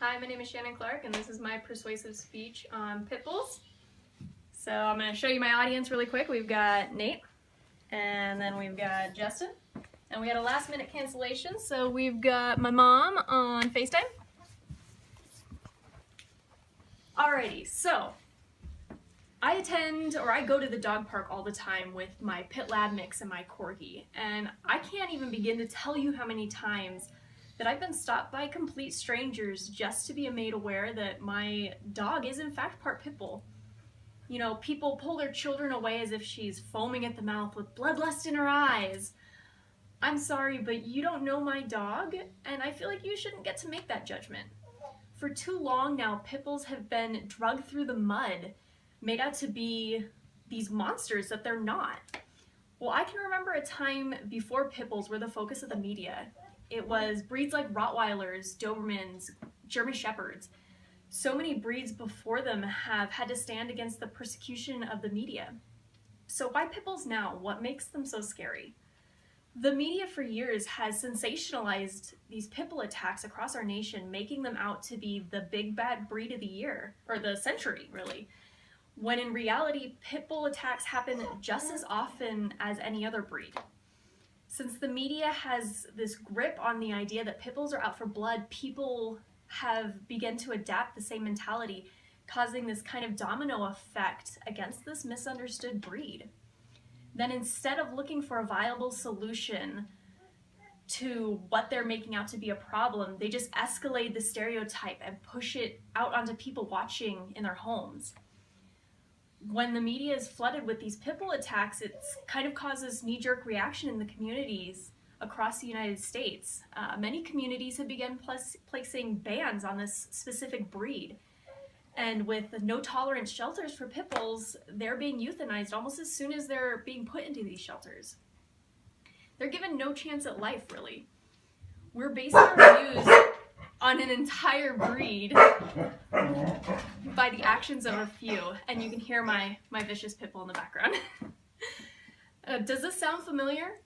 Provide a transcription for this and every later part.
Hi, my name is Shannon Clark, and this is my persuasive speech on pit bulls. So I'm going to show you my audience really quick. We've got Nate, and then we've got Justin, and we had a last-minute cancellation, so we've got my mom on FaceTime. Alrighty, so I go to the dog park all the time with my Pit Lab mix and my Corgi, and I can't even begin to tell you how many times that I've been stopped by complete strangers just to be made aware that my dog is in fact part pit bull. You know, people pull their children away as if she's foaming at the mouth with bloodlust in her eyes. I'm sorry, but you don't know my dog, and I feel like you shouldn't get to make that judgment. For too long now, pit bulls have been drugged through the mud, made out to be these monsters that they're not. Well, I can remember a time before pit bulls were the focus of the media. It was breeds like Rottweilers, Dobermans, German Shepherds. So many breeds before them have had to stand against the persecution of the media. So why pit bulls now? What makes them so scary? The media for years has sensationalized these pit bull attacks across our nation, making them out to be the big bad breed of the year, or the century, really. When in reality, pit bull attacks happen just as often as any other breed. Since the media has this grip on the idea that pit bulls are out for blood, people have begun to adapt the same mentality, causing this kind of domino effect against this misunderstood breed. Then instead of looking for a viable solution to what they're making out to be a problem, they just escalate the stereotype and push it out onto people watching in their homes. When the media is flooded with these pit bull attacks, it kind of causes knee-jerk reaction in the communities across the United States. Many communities have begun placing bans on this specific breed. And with no tolerance shelters for pit bulls, they're being euthanized almost as soon as they're being put into these shelters. They're given no chance at life, really. We're basing our views on an entire breed by the actions of a few, and you can hear my vicious pit bull in the background. Does this sound familiar?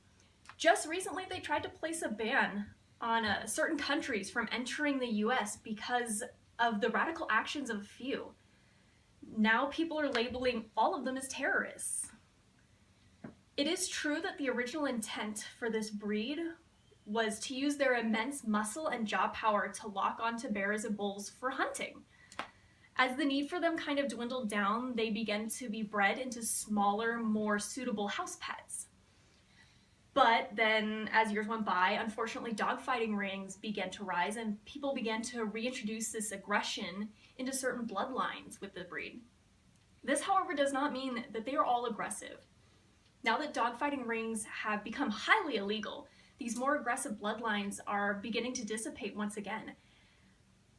Just recently they tried to place a ban on certain countries from entering the US because of the radical actions of a few. Now people are labeling all of them as terrorists. It is true that the original intent for this breed was to use their immense muscle and jaw power to lock onto bears and bulls for hunting. As the need for them kind of dwindled down, they began to be bred into smaller, more suitable house pets. But then, as years went by, unfortunately dogfighting rings began to rise and people began to reintroduce this aggression into certain bloodlines with the breed. This, however, does not mean that they are all aggressive. Now that dogfighting rings have become highly illegal, these more aggressive bloodlines are beginning to dissipate once again.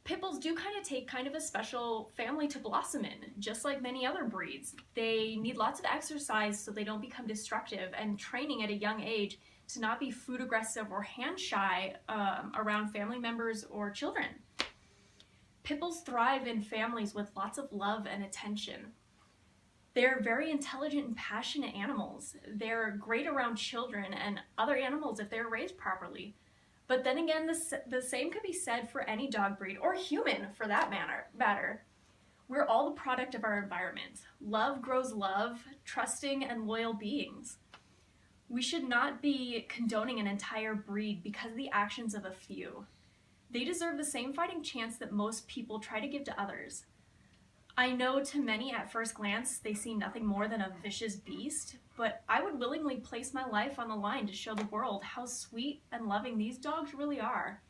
Pit bulls do take kind of a special family to blossom in, just like many other breeds. They need lots of exercise so they don't become destructive, and training at a young age to not be food aggressive or hand shy around family members or children. Pit bulls thrive in families with lots of love and attention. They're very intelligent and passionate animals. They're great around children and other animals if they're raised properly. But then again, the same could be said for any dog breed, or human for that matter. We're all the product of our environment. Love grows love, trusting and loyal beings. We should not be condoning an entire breed because of the actions of a few. They deserve the same fighting chance that most people try to give to others. I know to many at first glance they seem nothing more than a vicious beast, but I would willingly place my life on the line to show the world how sweet and loving these dogs really are.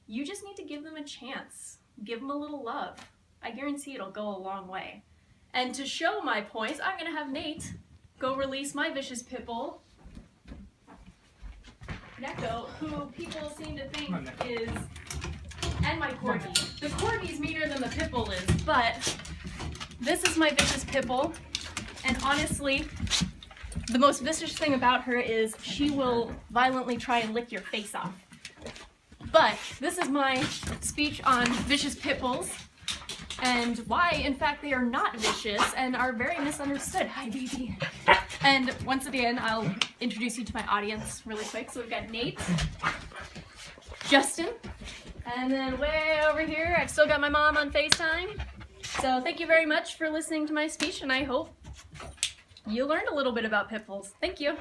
You just need to give them a chance. Give them a little love. I guarantee it'll go a long way. And to show my points, I'm going to have Nate go release my vicious pit bull, Neko, who people seem to think is, and my Corgi. The Corgi's meaner than the pit bull is, but this is my vicious pit bull, and honestly, the most vicious thing about her is she will violently try and lick your face off. But this is my speech on vicious pit bulls and why, in fact, they are not vicious and are very misunderstood. Hi, baby. And once again, I'll introduce you to my audience really quick. So we've got Nate, Justin, And then way over here, I've still got my mom on FaceTime. So thank you very much for listening to my speech, and I hope you learned a little bit about pit bulls. Thank you.